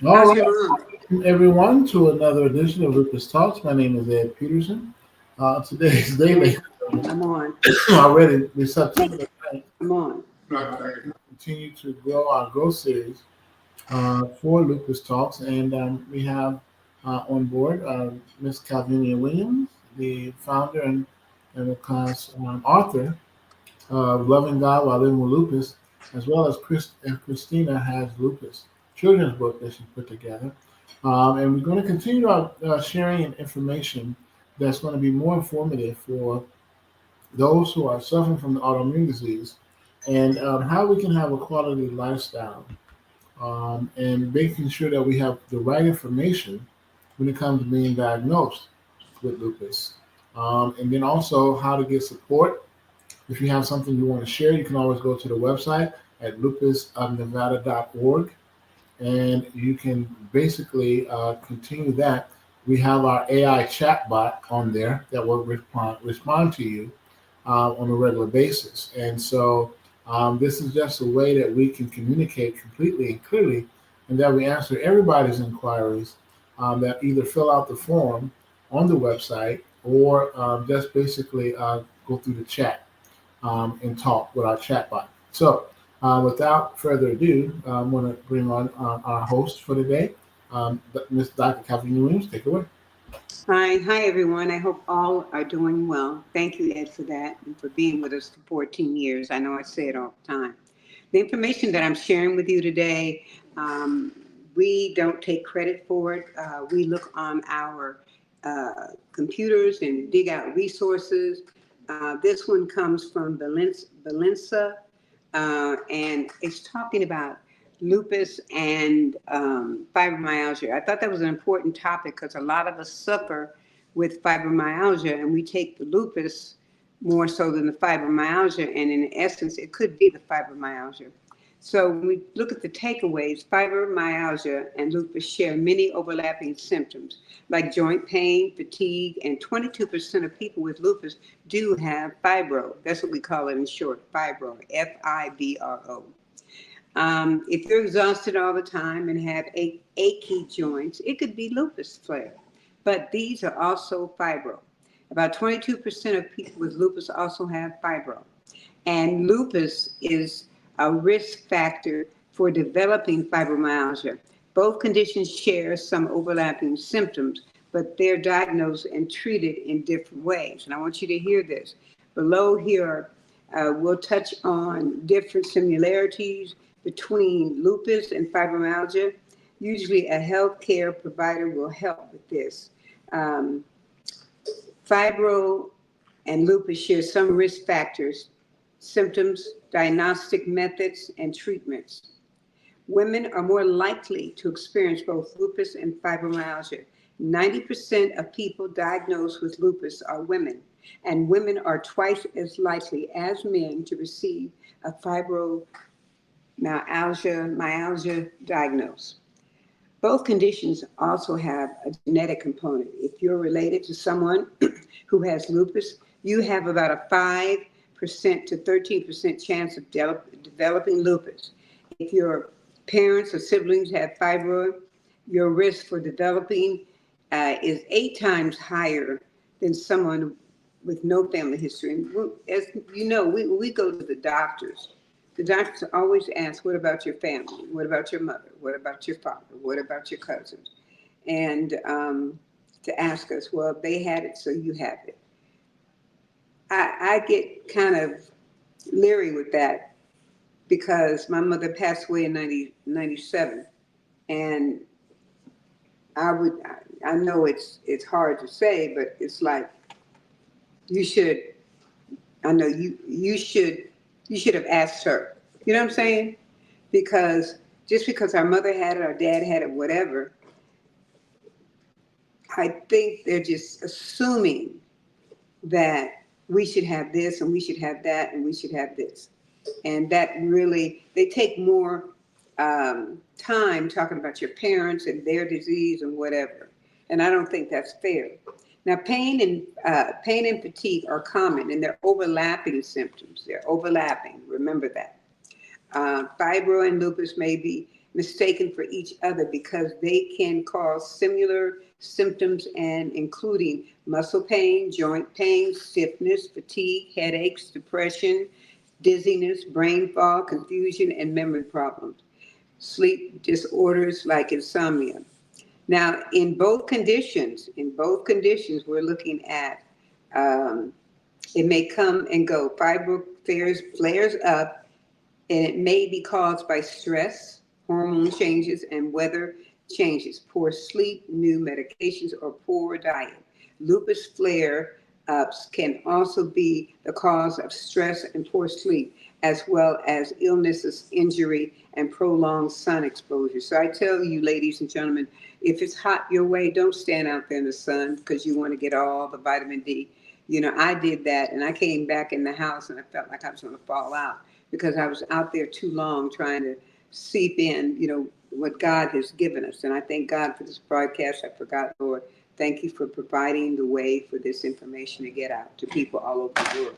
All How's right, your mom? welcome everyone to another edition of Lupus Talks. My name is Ed Peterson. Today's day, ladies Okay, and I'm on. gentlemen, already it's September the 9th. I'm on. We continue to grow our growth series for Lupus Talks, and we have on board Miss Calvinia Williams, the founder and of course author Loving God While Living with Lupus, as well as Christina has Lupus, children's book that she put together. And we're going to continue our sharing information that's going to be more informative for those who are suffering from the autoimmune disease and how we can have a quality lifestyle and making sure that we have the right information when it comes to being diagnosed with lupus. And then also how to get support if you have something you want to share, you can always go to the website at lupusofnevada.org and you can basically continue that. We have our AI chatbot on there that will respond to you on a regular basis. And so this is just a way that we can communicate completely and clearly and that we answer everybody's inquiries that either fill out the form on the website or just basically go through the chat and talk with our chatbot. So, without further ado, I'm going to bring on our host for today, Ms. Dr. Kathleen Williams. Take it away. Hi, everyone. I hope all are doing well. Thank you, Ed, for that and for being with us for 14 years. I know I say it all the time. The information that I'm sharing with you today, um, we don't take credit for it. We look on our computers and dig out resources. This one comes from Valenza, and it's talking about lupus and fibromyalgia. I thought that was an important topic because a lot of us suffer with fibromyalgia, and we take the lupus more so than the fibromyalgia, and in essence, it could be the fibromyalgia. So when we look at the takeaways, fibromyalgia and lupus share many overlapping symptoms like joint pain, fatigue, and 22% of people with lupus do have fibro. That's what we call it in short, fibro, Fibro. If you're exhausted all the time and have achy joints, it could be lupus flare. But these are also fibro. About 22% of people with lupus also have fibro. And lupus is a risk factor for developing fibromyalgia. Both conditions share some overlapping symptoms, but they're diagnosed and treated in different ways. And I want you to hear this. Below here, we'll touch on different similarities between lupus and fibromyalgia. Usually, a healthcare provider will help with this. Um, Fibro and lupus share some risk factors, symptoms, diagnostic methods, and treatments. Women are more likely to experience both lupus and fibromyalgia. 90% of people diagnosed with lupus are women, and women are twice as likely as men to receive a fibromyalgia diagnosis. Both conditions also have a genetic component. If you're related to someone who has lupus, you have about a 5% to 13% chance of developing lupus. If your parents or siblings have fibroid, your risk for developing is 8 times higher than someone with no family history. And as you know, we go to the doctors always ask, what about your family? What about your mother? What about your father? What about your cousins? And to ask us, well, they had it, so you have it. I get kind of leery with that because my mother passed away in 1997, and I know it's hard to say, but it's like you should. I know you should have asked her. You know what I'm saying? Because just because our mother had it, our dad had it, whatever, I think they're just assuming that we should have this and we should have that and we should have this. And that really, they take more time talking about your parents and their disease and whatever. And I don't think that's fair. Now, pain and fatigue are common, and they're overlapping symptoms. They're overlapping. Remember that. Fibro and lupus mistaken for each other because they can cause similar symptoms and including muscle pain, joint pain, stiffness, fatigue, headaches, depression, dizziness, brain fog, confusion, and memory problems. Sleep disorders like insomnia. Now, in both conditions, we're looking at it may come and go. Fibro flares up, and it may be caused by stress, hormone changes, and weather changes, poor sleep, new medications, or poor diet. Lupus flare ups can also be the cause of stress and poor sleep, as well as illnesses, injury, and prolonged sun exposure. So I tell you, ladies and gentlemen, if it's hot your way, don't stand out there in the sun because you want to get all the vitamin D. I did that and I came back in the house and I felt like I was going to fall out because I was out there too long trying to seep in, what God has given us. And I thank God for this broadcast. I forgot, Lord, thank you for providing the way for this information to get out to people all over the world.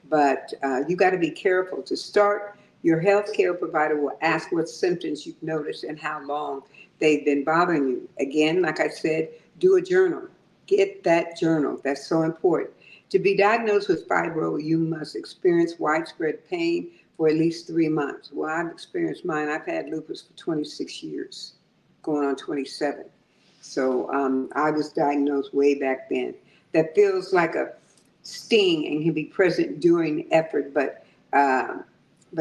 But you got to be careful. To start, your healthcare provider will ask what symptoms you've noticed and how long they've been bothering you. Again, like I said, do a journal. Get that journal. That's so important. To be diagnosed with fibro, you must experience widespread pain for at least 3 months. Well, I've experienced mine. I've had lupus for 26 years, going on 27. So I was diagnosed way back then. That feels like a sting and can be present during effort, but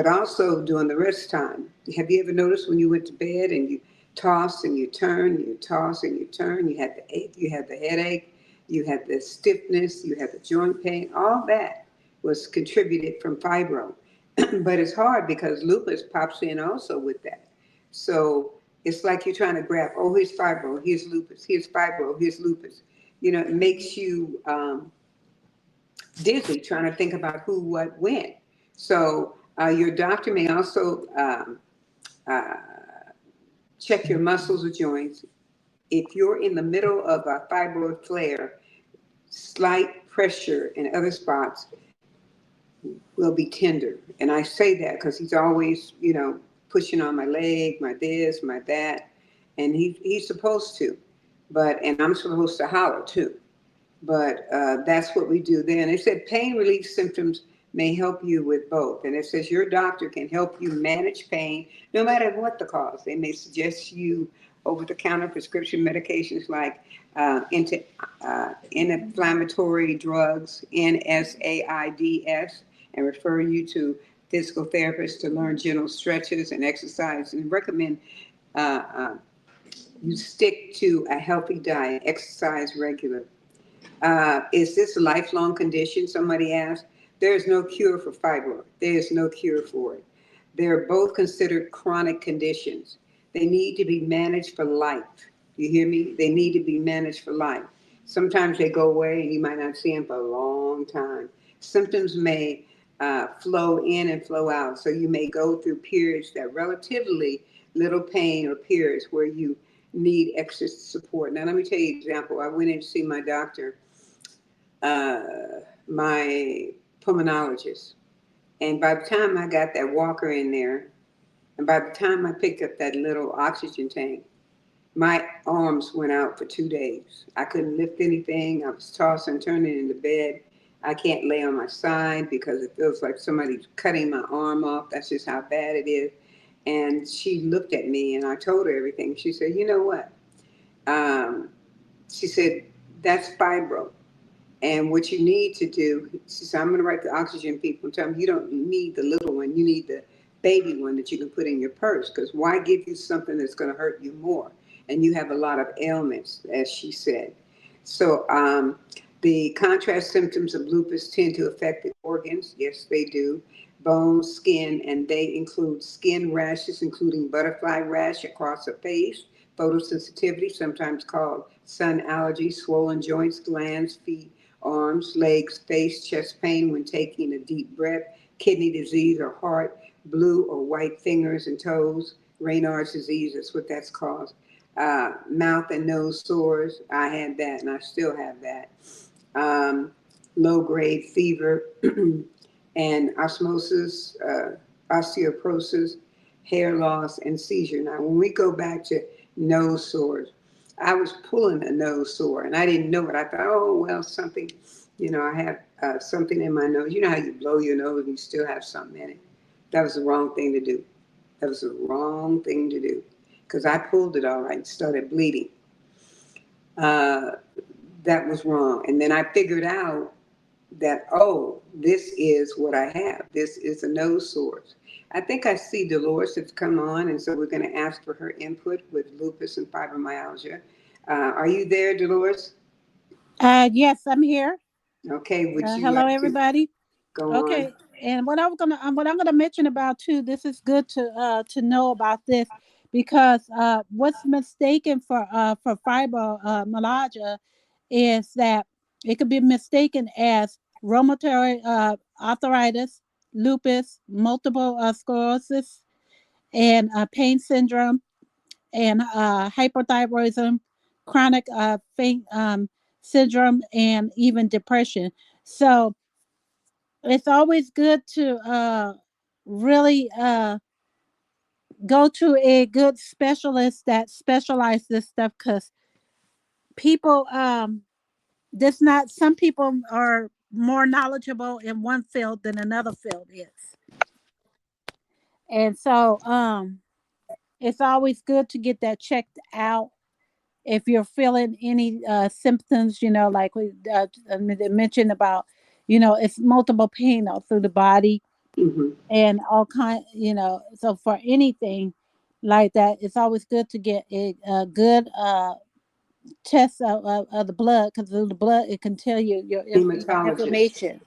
also during the rest time. Have you ever noticed when you went to bed and you toss and you turn, you toss and you turn, you had the ache, you had the headache, you had the stiffness, you had the joint pain, all that was contributed from fibro. But it's hard because lupus pops in also with that. So it's like you're trying to grab, oh, here's fibro, here's lupus, here's fibro, here's lupus. It makes you dizzy trying to think about who, what, when. So your doctor may also uh, check your muscles or joints. If you're in the middle of a fibroid flare, slight pressure in other spots will be tender. And I say that because he's always, pushing on my leg, my this, my that. And he's supposed to. And I'm supposed to holler too. But that's what we do then. It said pain relief symptoms may help you with both. And it says your doctor can help you manage pain no matter what the cause. They may suggest you over-the-counter prescription medications like anti-inflammatory drugs, NSAIDs, and refer you to physical therapists to learn gentle stretches and exercise and recommend uh, uh, you stick to a healthy diet, exercise regularly. Is this a lifelong condition? Somebody asked. There is no cure for fibroid. There is no cure for it. They're both considered chronic conditions. They need to be managed for life. You hear me? They need to be managed for life. Sometimes they go away and you might not see them for a long time. Symptoms may flow in and flow out. So you may go through periods that relatively little pain or periods where you need extra support. Now, let me tell you an example. I went in to see my doctor, my pulmonologist. And by the time I got that walker in there, and by the time I picked up that little oxygen tank, my arms went out for 2 days. I couldn't lift anything. I was tossing and turning in the bed. I can't lay on my side because it feels like somebody's cutting my arm off. That's just how bad it is. And she looked at me and I told her everything. She said, you know what? She said, that's fibro. And what you need to do, she said, I'm going to write the oxygen people and tell them you don't need the little one. You need the baby one that you can put in your purse. Because why give you something that's going to hurt you more? And you have a lot of ailments, as she said. So the contrast symptoms of lupus tend to affect the organs. Yes, they do. Bones, skin, and they include skin rashes, including butterfly rash across the face, photosensitivity, sometimes called sun allergy, swollen joints, glands, feet, arms, legs, face, chest pain when taking a deep breath, kidney disease or heart, blue or white fingers and toes, Raynaud's disease, that's what that's called. Mouth and nose sores, I had that and I still have that. Low-grade fever and osmosis, osteoporosis, hair loss, and seizure. Now, when we go back to nose sores, I was pulling a nose sore and I didn't know it. I thought, oh, well, something, I have something in my nose. You know how you blow your nose and you still have something in it? That was the wrong thing to do. That was the wrong thing to do because I pulled it all right and started bleeding. Uh, that was wrong. And then I figured out that, oh, this is what I have. This is a nose source. I think I see Dolores has come on, and so we're going to ask for her input with lupus and fibromyalgia. Are you there, Dolores? Yes, I'm here. Okay, would you Hello, like to everybody. go on? Okay, and what I'm gonna mention about too. This is good to know about this because what's mistaken for fibromyalgia is that it could be mistaken as rheumatoid arthritis, lupus, multiple sclerosis, and pain syndrome, and hypothyroidism, chronic faint syndrome, and even depression. So it's always good to really go to a good specialist that specializes this stuff because people there's not some people are more knowledgeable in one field than another field is, and so it's always good to get that checked out if you're feeling any symptoms, like we mentioned about, it's multiple pain all through the body Hmm. and all kind, so for anything like that, it's always good to get a good test of the blood because through the blood it can tell you your Hematologist. inflammation,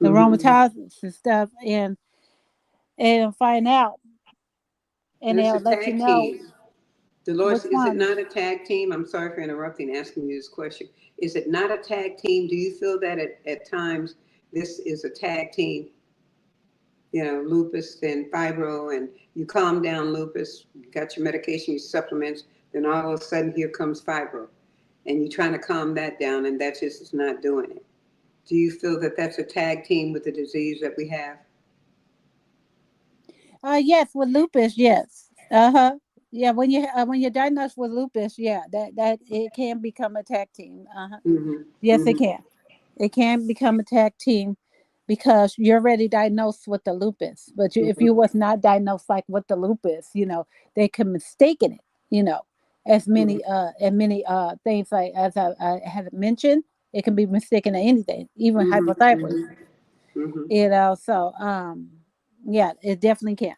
the Hmm. rheumatologists and stuff, and find out, and And it's they'll a let you tag know team. Dolores, which is it ones. not a tag team? I'm sorry for interrupting, asking you this question. Is it not a tag team? Do you feel that at times this is a tag team? Lupus and fibro, and you calm down lupus, you got your medication, your supplements, then all of a sudden here comes fibro, and you're trying to calm that down, and that just is not doing it. Do you feel that that's a tag team with the disease that we have? Yes, with lupus, yes. Uh-huh. Yeah, when you're diagnosed with lupus, yeah, that it can become a tag team. Uh-huh. Mm-hmm. Yes, it Mm-hmm. can. It can become a tag team because you're already diagnosed with the lupus. But if Mm-hmm. you was not diagnosed like with the lupus, they can mistaken it, as Mm-hmm. many things like as I had mentioned, it can be mistaken at anything, even hypothyroidism. Mm-hmm. Mm-hmm. So yeah, it definitely can.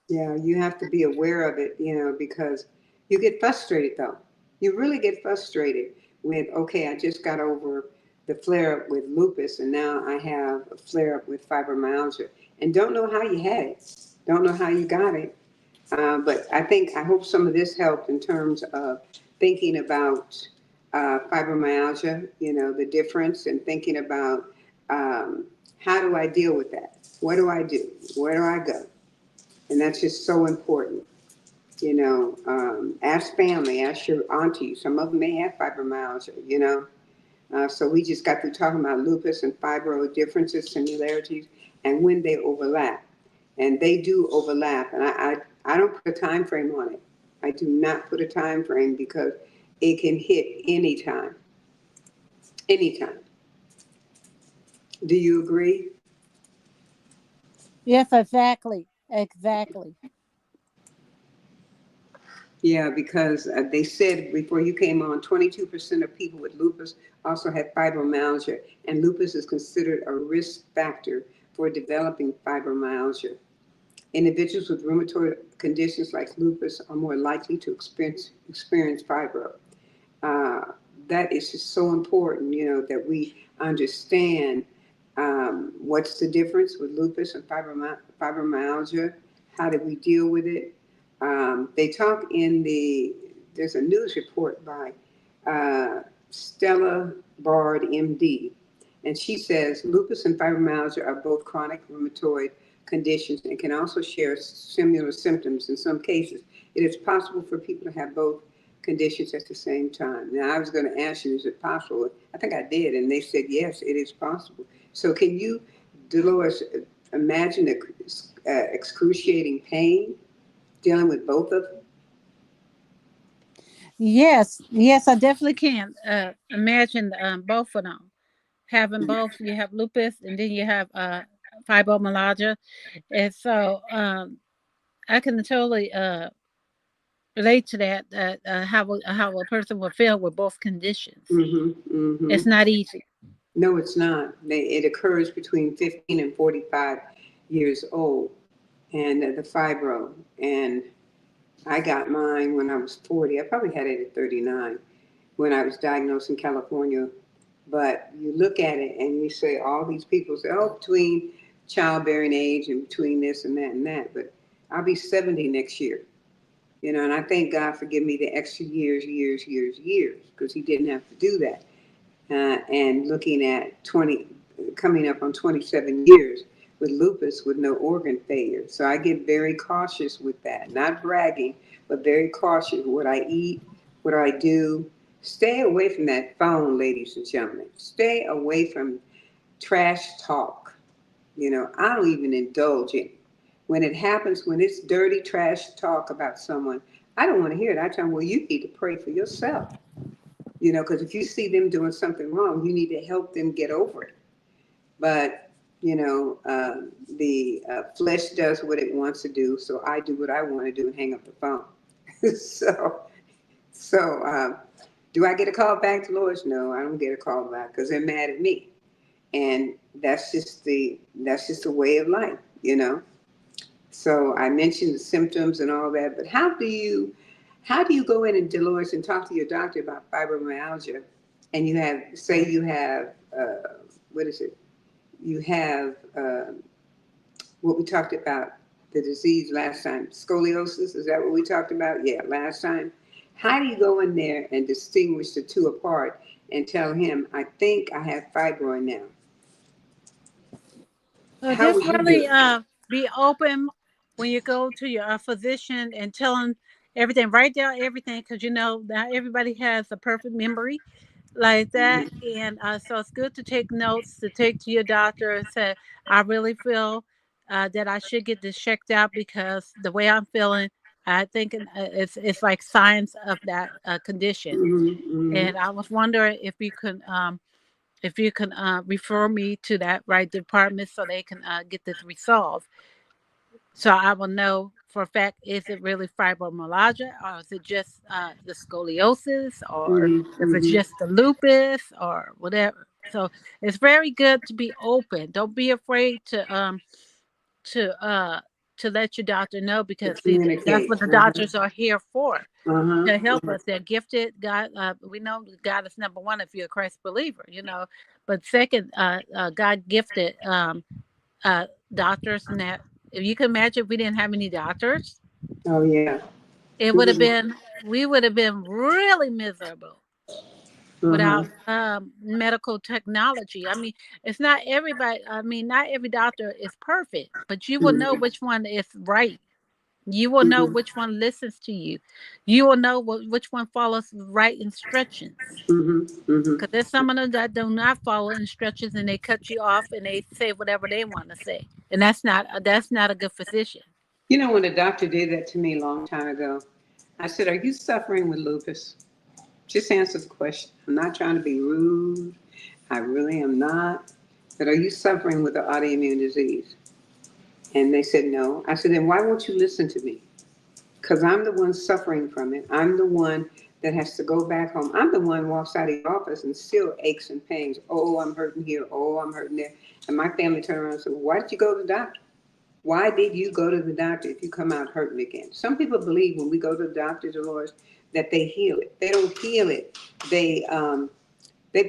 Yeah, you have to be aware of it, because you get frustrated though. You really get frustrated with, okay, I just got over the flare up with lupus and now I have a flare up with fibromyalgia and don't know how you had it, don't know how you got it. But I hope some of this helped in terms of thinking about fibromyalgia, the difference, and thinking about how do I deal with that? What do I do? Where do I go? And that's just so important. Ask family, ask your auntie. Some of them may have fibromyalgia. So we just got through talking about lupus and fibro differences, similarities, and when they overlap. And they do overlap. And I don't put a time frame on it. I do not put a time frame because it can hit anytime. Anytime. Do you agree? Yes, exactly. Exactly. Yeah, because they said before you came on, 22% of people with lupus also have fibromyalgia, and lupus is considered a risk factor for developing fibromyalgia. Individuals with rheumatoid conditions like lupus are more likely to experience fibro. uh, that is just so important, that we understand what's the difference with lupus and fibromyalgia. How do we deal with it? They talk there's a news report by Stella Bard, MD, and she says lupus and fibromyalgia are both chronic rheumatoid conditions and can also share similar symptoms in some cases. It is possible for people to have both conditions at the same time. Now, I was going to ask you, is it possible? I think I did, and they said, yes, it is possible. So, can you, Dolores, imagine excruciating pain? dealing with both of them? Yes, yes, I definitely can imagine both of them. Having both, you have lupus and then you have fibromyalgia. And so I can totally relate to that, how a person will feel with both conditions. Mm-hmm, mm-hmm. It's not easy. No, it's not. It occurs between 15 and 45 years old, and the fibro. And I got mine when I was 40. I probably had it at 39 when I was diagnosed in California. But you look at it and you say, all these people say, oh, between childbearing age and between this and that and that. But I'll be 70 next year, and I thank God for giving me the extra years, because He didn't have to do that. And looking at 20, coming up on 27 years with lupus with no organ failure. So I get very cautious with that, not bragging, but very cautious. What I eat, what I do. Stay away from that phone, ladies and gentlemen. Stay away from trash talk. I don't even indulge in it. When it happens, when it's dirty trash talk about someone, I don't want to hear it. I tell them, well, you need to pray for yourself. Because if you see them doing something wrong, you need to help them get over it. But, the flesh does what it wants to do, so I do what I want to do and hang up the phone. so, so do I get a call back to Lois? No, I don't get a call back because they're mad at me, and that's just the way of life. So I mentioned the symptoms and all that, but how do you go in and Dolores and talk to your doctor about fibromyalgia, and you have what is it? You have what we talked about, the disease last time, scoliosis. Is that what we talked about? Yeah, last time. How do you go in there and distinguish the two apart and tell him, I think I have fibroid now? So How just would you do really it? be open when you go to your physician and tell them everything. Write down everything because not everybody has a perfect memory like that, and so it's good to take notes to take to your doctor and say, I really feel that I should get this checked out because the way I'm feeling, I think it's like signs of that condition. Mm-hmm, And I was wondering if you can refer me to that right department so they can get this resolved. So I will know for a fact, is it really fibromyalgia or is it just the scoliosis or mm-hmm, if it's mm-hmm, just the lupus or whatever. So it's very good to be open. Don't be afraid to uh to let your doctor know to because see that's communicate. what the Uh-huh, doctors are here for, uh-huh, to help uh-huh. us. They're gifted. God, we know God is number one if you're a Christ believer, But second, God gifted uh, doctors, and that if you can imagine, if we didn't have any doctors, Oh, yeah. it We would have wouldn't. been we would have been really miserable Uh-huh. without medical technology. I mean, it's not everybody. I mean, not every doctor is perfect, but you will know Mm-hmm, which one is right. You will know mm-hmm, which one listens to you. You will know which one follows the right instructions. mm-hmm, mm-hmm. Because there's some of them that do not follow instructions and they cut you off and they say whatever they want to say, and that's not a good physician. When a doctor did that to me a long time ago, I said, are you suffering with lupus? Just answer the question. I'm not trying to be rude. I really am not. But are you suffering with an autoimmune disease? And they said no. I said, then why won't you listen to me? Because I'm the one suffering from it. I'm the one that has to go back home. I'm the one who walks out of the office and still aches and pains. Oh, I'm hurting here. Oh, I'm hurting there. And my family turn around and say, well, why did you go to the doctor? Why did you go to the doctor if you come out hurting again? Some people believe when we go to the doctor, Dolores, that they heal it. They don't heal it. They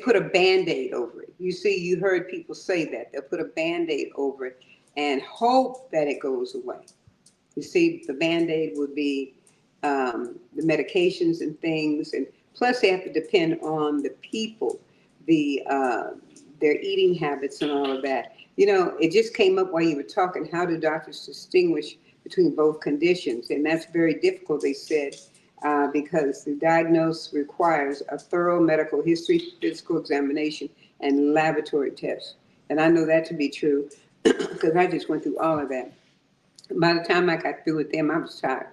put a Band-Aid over it. You see, you heard people say that. They'll put a Band-Aid over it and hope that it goes away. You see, the Band-Aid would be the medications and things, and plus they have to depend on the people, their eating habits and all of that. It just came up while you were talking. How do doctors distinguish between both conditions? And that's very difficult, they said, because the diagnosis requires a thorough medical history, physical examination, and laboratory tests. And I know that to be true because I just went through all of that. By the time I got through with them, I was tired.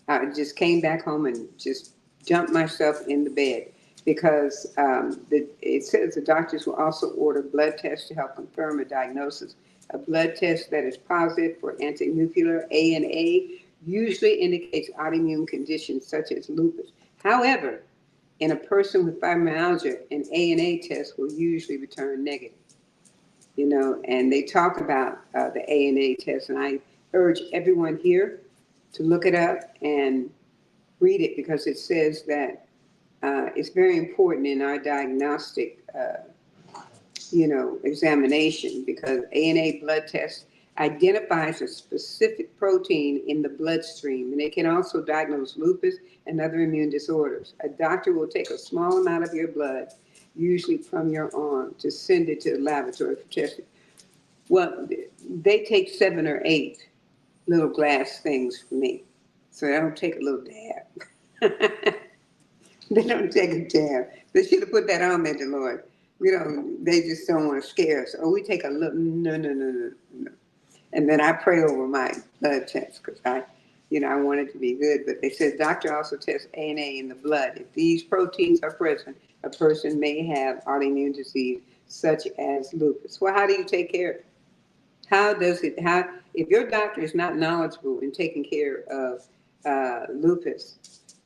I just came back home and just jumped myself in the bed because it says the doctors will also order blood tests to help confirm a diagnosis. A blood test that is positive for antinuclear ANA usually indicates autoimmune conditions such as lupus. However, in a person with fibromyalgia, an ANA test will usually return negative. And they talk about the ANA test, and I urge everyone here to look it up and read it because it says that it's very important in our diagnostic, examination because ANA blood test identifies a specific protein in the bloodstream, and it can also diagnose lupus and other immune disorders. A doctor will take a small amount of your blood, usually from your arm, to send it to the laboratory for testing. Well, they take 7 or 8 little glass things for me, so I don't take a little dab. They don't take a jab. They should have put that on there, Lord. They just don't want to scare us. Oh, we take a little, no, no, no, no, no. And then I pray over my blood test because I want it to be good. But they said doctor also tests ANA in the blood. If these proteins are present, a person may have autoimmune disease such as lupus. Well, how do you take care of it? If your doctor is not knowledgeable in taking care of lupus,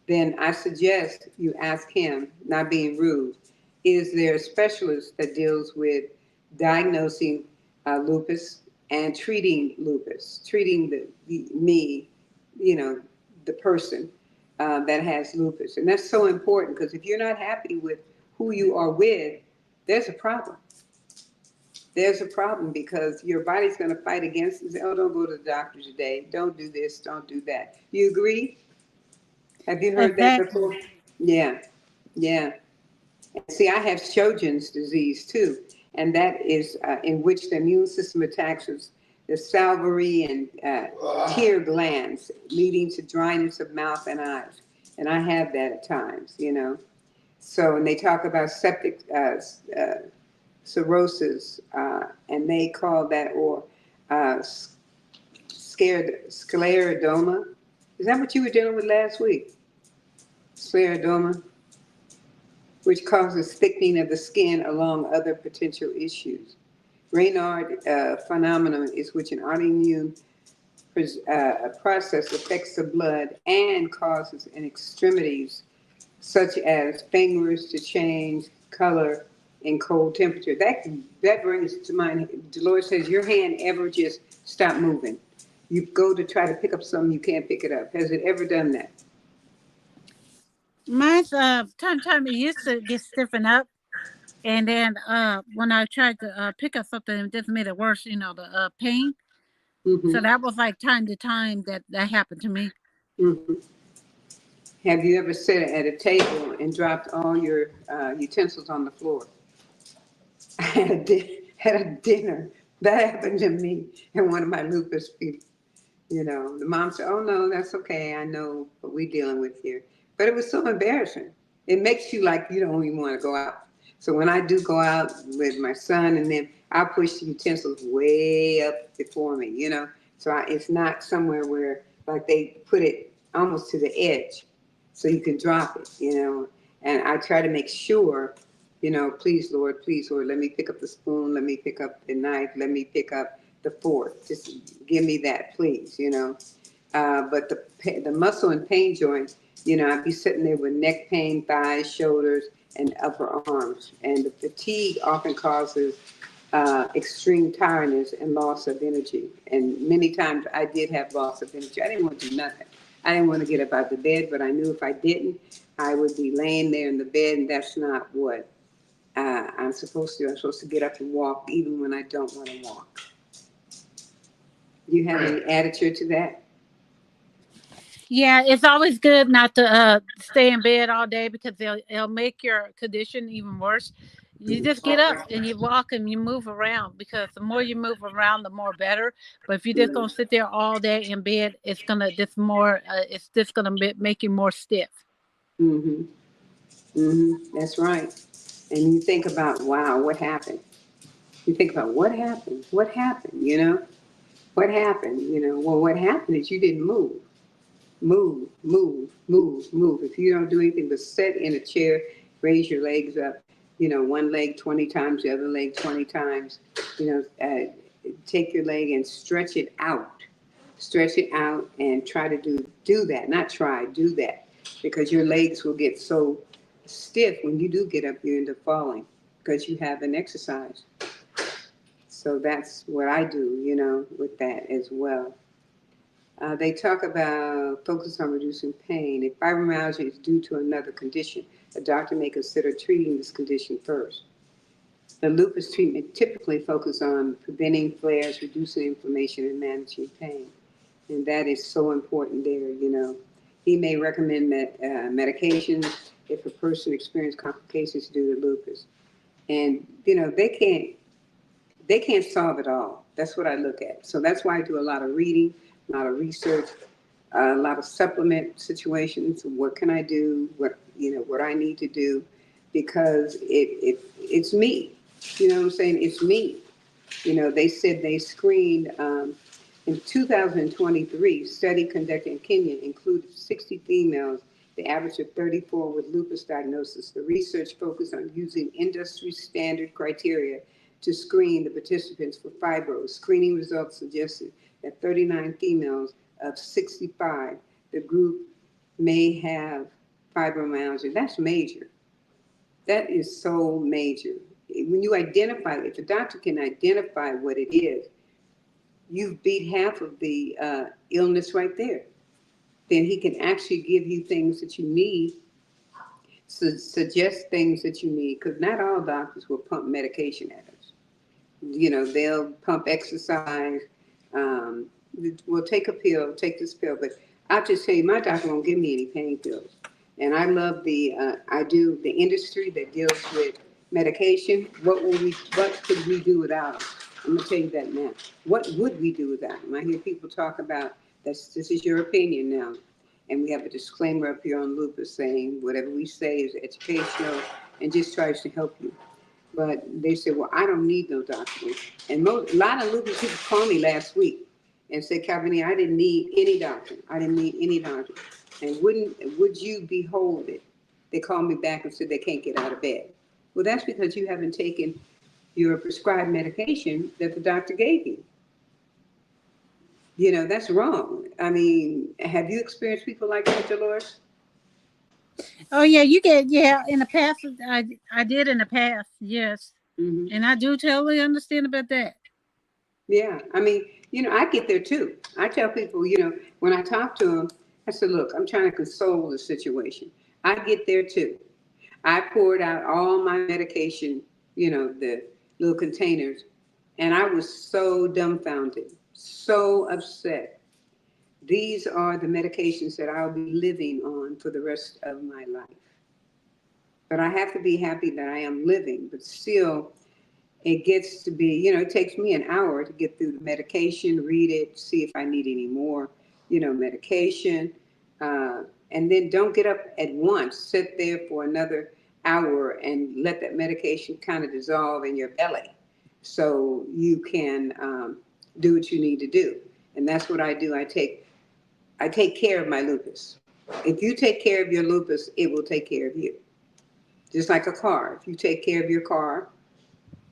then I suggest you ask him, not being rude, is there a specialist that deals with diagnosing lupus and treating lupus, treating the person that has lupus. And that's so important because if you're not happy with who you are with, there's a problem. There's a problem because your body's going to fight against it and say, oh, don't go to the doctor today. Don't do this. Don't do that. You agree? Have you heard that before? Yeah, yeah. And see, I have Sjogren's disease too, and that is in which the immune system attacks the salivary and tear glands, leading to dryness of mouth and eyes. And I have that at times, So, and they talk about septic cirrhosis, and they call that sclerodoma. Is that what you were dealing with last week? Sclerodoma, which causes thickening of the skin along other potential issues. Raynaud phenomenon is which an autoimmune process affects the blood and causes in extremities, such as fingers to change color in cold temperature. That brings to mind, Dolores says, your hand ever just stop moving? You go to try to pick up something, you can't pick it up. Has it ever done that? Mine's time it used to get stiffened up, and then when I tried to pick up something, it just made it worse. The pain. Mm-hmm. So that was like time to time that happened to me. Mm-hmm. Have you ever sat at a table and dropped all your utensils on the floor? I had a dinner. That happened to me and one of my lupus people. The mom said, oh, no, that's okay. I know what we're dealing with here. But it was so embarrassing. It makes you like you don't even want to go out. So when I do go out with my son, and then I push the utensils way up before me, So it's not somewhere where, like, they put it almost to the edge so you can drop it, And I try to make sure, please, Lord, let me pick up the spoon. Let me pick up the knife. Let me pick up the fork. Just give me that, please, But the muscle and pain joints, I'd be sitting there with neck pain, thighs, shoulders, and upper arms. And the fatigue often causes extreme tiredness and loss of energy. And many times I did have loss of energy. I didn't want to do nothing. I didn't want to get up out of the bed, but I knew if I didn't, I would be laying there in the bed, and that's not what I'm supposed to do. I'm supposed to get up and walk even when I don't want to walk. Do you have any attitude to that? Yeah, it's always good not to stay in bed all day because it'll make your condition even worse. You just get up and you walk and you move around because the more you move around, the more better. But if you're just gonna sit there all day in bed, it's just gonna make you more stiff. Mm-hmm. Mm-hmm. That's right. And you think about, wow, what happened? You think about what happened? What happened? What happened? Well, what happened is you didn't move. Move, move, move, move. If you don't do anything but sit in a chair, raise your legs up, one leg 20 times, the other leg 20 times, take your leg and stretch it out. Stretch it out and try to do that. Not try, do that. Because your legs will get so stiff when you do get up, you end up falling because you haven't exercised. So that's what I do, with that as well. They talk about focus on reducing pain. If fibromyalgia is due to another condition, a doctor may consider treating this condition first. The lupus treatment typically focuses on preventing flares, reducing inflammation, and managing pain. And that is so important there. He may recommend medications if a person experiences complications due to lupus. And, they can't solve it all. That's what I look at. So that's why I do a lot of reading, a lot of research, a lot of supplement situations. What can I do? What I need to do, because it's me. You know what I'm saying? It's me. They said they screened in 2023. Study conducted in Kenya included 60 females, the average of 34 with lupus diagnosis. The research focused on using industry standard criteria to screen the participants for fibro. Screening results suggested that 39 females of 65, the group may have fibromyalgia. That's major. That is so major. When you identify, if a doctor can identify what it is, you've beat half of the illness right there. Then he can actually give you things that you need, suggest things that you need, because not all doctors will pump medication at us. They'll pump exercise. We'll take a pill, take this pill, but I'll just tell you, my doctor won't give me any pain pills. And I love the industry that deals with medication. What could we do without them? I'm gonna tell you that now. What would we do without them? I hear people talk about this is your opinion now. And we have a disclaimer up here on lupus saying whatever we say is educational and just tries to help you. But they said, well, I don't need no doctor. And a lot of lupus people called me last week and said, Calvin, I didn't need any doctor. I didn't need any doctor. And would you behold it? They called me back and said they can't get out of bed. Well, that's because you haven't taken your prescribed medication that the doctor gave you. That's wrong. I mean, have you experienced people like that, Dolores? Oh yeah, in the past I did in the past, yes. Mm-hmm. And I do totally understand about that. Yeah, I mean, I get there too. I tell people, when I talk to them, I said, look, I'm trying to console the situation. I get there too. I poured out all my medication, the little containers, and I was so dumbfounded, so upset. These are the medications that I'll be living on for the rest of my life. But I have to be happy that I am living, but still, it gets to be, it takes me an hour to get through the medication, read it, see if I need any more, medication. And then don't get up at once. Sit there for another hour and let that medication kind of dissolve in your belly so you can do what you need to do. And that's what I do. I take care of my lupus. If you take care of your lupus, it will take care of you. Just like a car. If you take care of your car,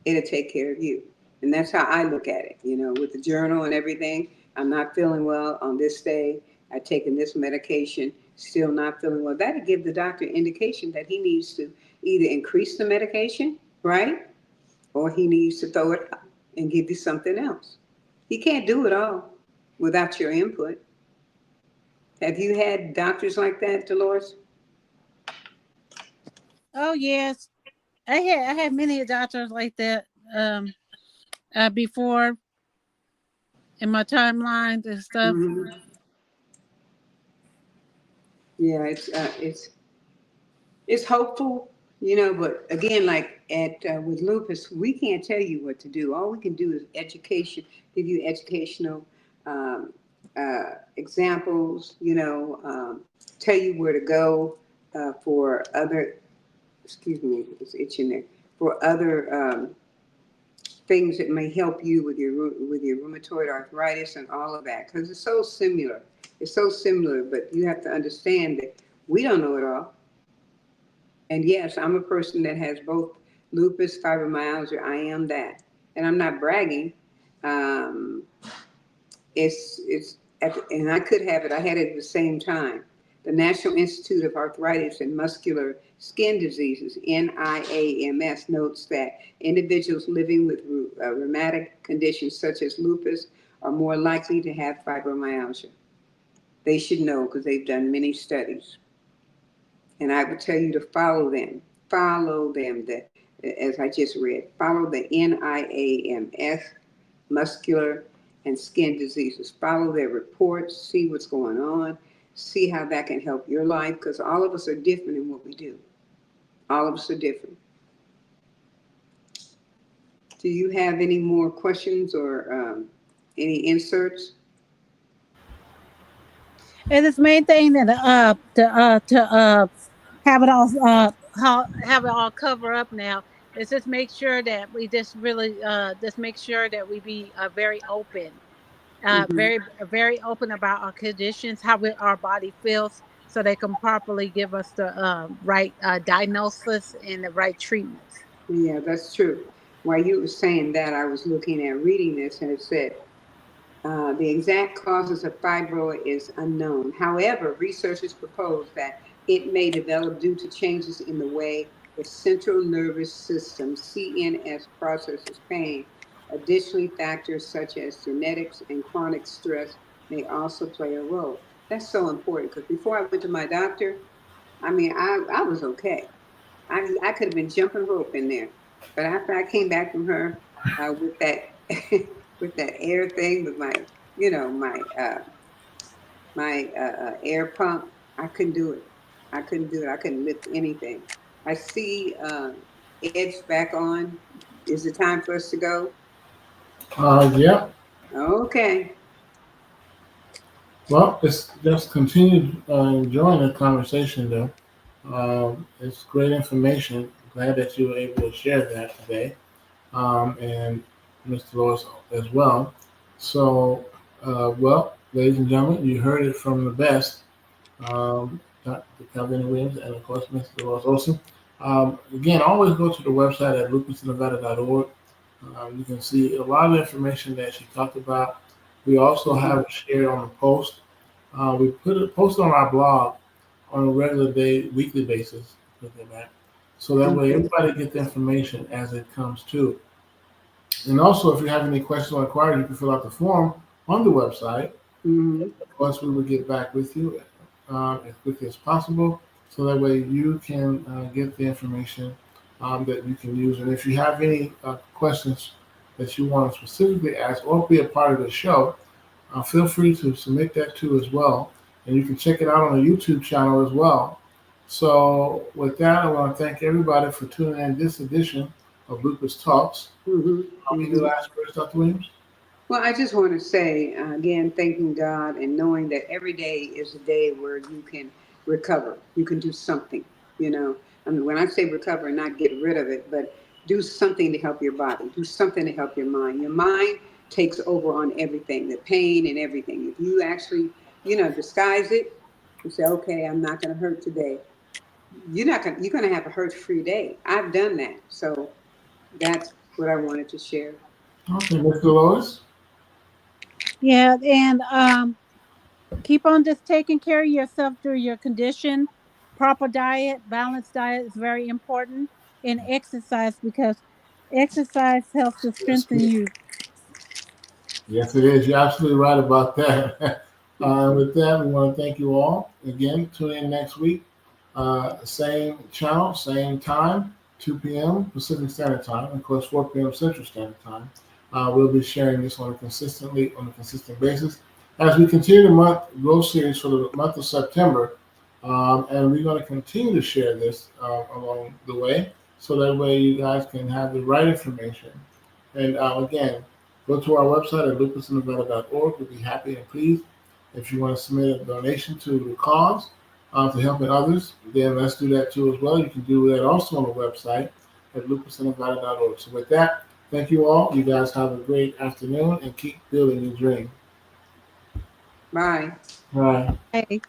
it'll take care of you. And that's how I look at it, with the journal and everything. I'm not feeling well on this day. I've taken this medication, still not feeling well. That'll give the doctor indication that he needs to either increase the medication, right? Or he needs to throw it out and give you something else. He can't do it all without your input. Have you had doctors like that, Dolores? Oh yes, I had many doctors like that before in my timelines and stuff. Mm-hmm. Yeah, it's hopeful, but again, like with lupus, we can't tell you what to do. All we can do is education, give you educational examples, tell you where to go for other, excuse me, it's itching there, for other things that may help you with your rheumatoid arthritis and all of that, because it's so similar. It's so similar, but you have to understand that we don't know it all. And yes, I'm a person that has both lupus, fibromyalgia. I am that, and I'm not bragging. Um, and I could have it. I had it at the same time. The National Institute of Arthritis and Muscular Skin Diseases (NIAMS) notes that individuals living with rheumatic conditions such as lupus are more likely to have fibromyalgia. They should know because they've done many studies. And I would tell you to follow them. Follow them. As I just read, follow the NIAMS muscular and skin diseases. Follow their reports, see what's going on, see how that can help your life, because all of us are different in what we do. All of us are different. Do you have any more questions or any inserts? And this main thing that to have it all have it all cover up now is just make sure that we just really just make sure that we be very open, Mm-hmm. very open about our conditions, how our body feels, so they can properly give us the right diagnosis and the right treatments. Yeah, that's true. While you were saying that, I was looking at reading this, and it said the exact causes of fibroid is unknown. However, researchers propose that it may develop due to changes in the way the central nervous system (CNS) processes pain. Additionally, factors such as genetics and chronic stress may also play a role. That's so important because before I went to my doctor, I mean, I was okay. I could have been jumping rope in there. But after I came back from her with that with that air thing, with my air pump, I couldn't do it. I couldn't do it. I couldn't lift anything. I see Ed's back on. Is it time for us to go? Yeah. Okay. Well, it's just continue enjoying the conversation, though. It's great information. Glad that you were able to share that today, and Mr. Lewis as well. So, well, ladies and gentlemen, you heard it from the best, Dr. Calvin Williams, and of course, Mr. Lewis Olson. Again, always go to the website at lupusnevada.org. You can see a lot of information that she talked about. We also Mm-hmm. have it shared on the post. We put it posted on our blog on a regular weekly basis. Look at that. So that way Okay. everybody gets the information as it comes to. And also, if you have any questions or inquiries, you can fill out the form on the website. Mm-hmm. Of course, we will get back with you as quickly as possible, so that way you can get the information that you can use. And if you have any questions that you want to specifically ask or be a part of the show, feel free to submit that too as well. And you can check it out on the YouTube channel as well. So with that, I want to thank everybody for tuning in this edition of Lupus Talks. Mm-hmm. Any Mm-hmm. last words, Dr. Williams? Well, I just want to say again, thanking God and knowing that every day is a day where you can recover. You can do something, you know. I mean, when I say recover, not get rid of it, but do something to help your body, do something to help your mind. Your mind takes over on everything, the pain and everything. If you actually, disguise it and say, okay, I'm not going to hurt today, you're going to have a hurt-free day. I've done that. So that's what I wanted to share. Okay, Mr. Lois. Yeah, and keep on just taking care of yourself through your condition. Proper diet, balanced diet is very important, and exercise, because exercise helps to Yes, strengthen you. yes, it is. You're absolutely right about that. With that, we want to thank you all. Again, tune in next week. Same channel, same time, 2 p.m. Pacific Standard Time, and of course 4 p.m. Central Standard Time. We'll be sharing this on a consistent basis as we continue the growth series for the month of September, and we're going to continue to share this along the way, so that way you guys can have the right information. And again, go to our website at lupusnevada.org. We'll be happy and pleased if you want to submit a donation to the cause to helping others. Then let's do that too as well. You can do that also on the website at lupusnevada.org. So with that, Thank you all. You guys have a great afternoon and keep building your dream. Bye. Bye. Hey.